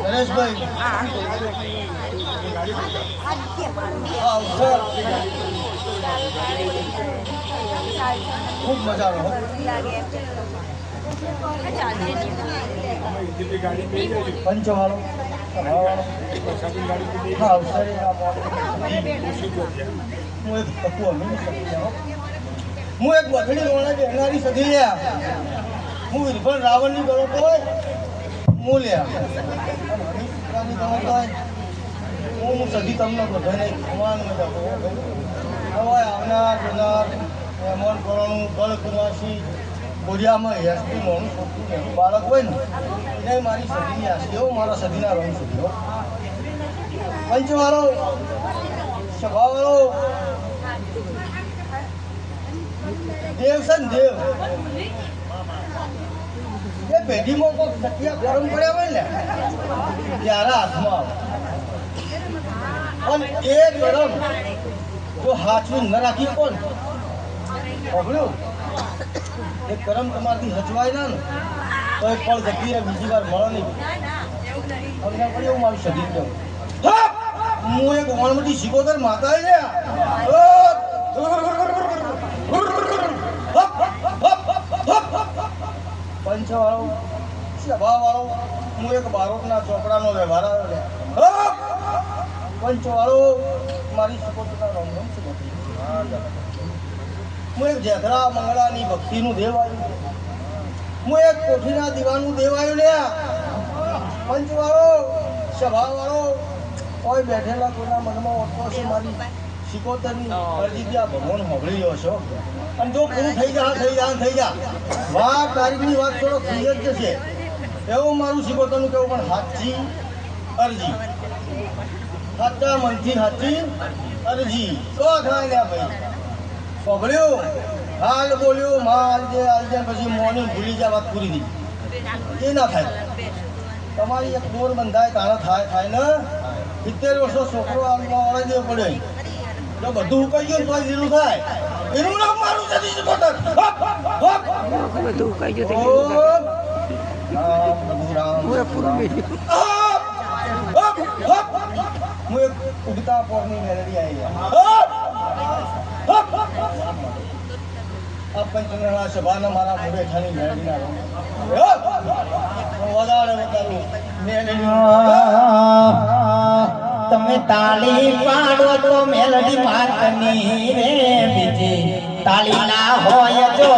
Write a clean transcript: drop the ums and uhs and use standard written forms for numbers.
નરેશભાઈ ખૂબ મજા આવે પંચવાળો હું એક વથડી રોણા બેહનારી સધી લ્યા હું વિરભણ રાવણની ગણો તો હું લ્યા હું સધી તમને બધાને ખવાન મજા હવે આવનાર જનાર મહેમાન કરવાનું ગળ કુમાસી બોરિયામાં હેસથી મોનું છોકરું એનું બાળક હોય ને એને મારી સદીની આશી એવું મારા સદીના રંગ સદીઓ પંચવાળો સભાવાળો દેવ છે ને દેવ એ પેઢીમાં કોઈ સત્યા ગરમ પડ્યા હોય ને ત્યારે હાથમાં આવે અને એ ગરમ જો હાથવી ન રાખી કોણ પકડ્યું એ કરમ તમારથી હચવાય ના ને તો એક પળ જતી રહે બીજી વાર મળે નહીં અમને પણ એવું મારું સદી કહું હું એક વણમટી શીખોતર માતા છે પંચવાળો સભાવાળો હું એક બારોટના ચોપડાનો વ્યવહાર આવ્યો પંચવાળો મારી શીખોતરના રમરમ છે હું એક જેધરા મંગળાની ભક્તિનું દેવ આવ્યું હું એક કોઠીના દીવાનું દેવ આવ્યું લ્યા પંચવાળો સભાવાળો કોઈ બેઠેલા કોઈના મનમાં ઓટકો છે મારી શિકોતરની અરજી ત્યાં ભગવાન સાંભળી રહ્યો છો અને જો પૂરું થઈ જા વાત તારીખની વાત થોડો ક્લિયર જ છે એવું મારું શિકોતરનું કેવું પણ સાચી અરજી સાચા મનથી સાચી અરજી તો થાય લ્યા ભાઈ પગડ્યું હાલ બોલ્યું માલ જે આલજે પછી મોની ભૂલી જાય વાત પૂરી થઈ એ ના થાય તમારી એક દોર બંધાય તાણે થાય ને 70 વર્ષનો છોકરો વળાઈ દેવો પડે જો બધું ઉકાઈ ગયું તો જીરું થાય એનું નામ મારું સદી શિકોતર બધું ઉકાઈ ગયું હું એક ઉગતા પોરની મેલડી આવી આ પંચમેળા સભાના મારા મુરેઠાની મેળવીના તમે તાળી પાડો તો મેલડી માતની રે બીજી તાળી ના હોય જો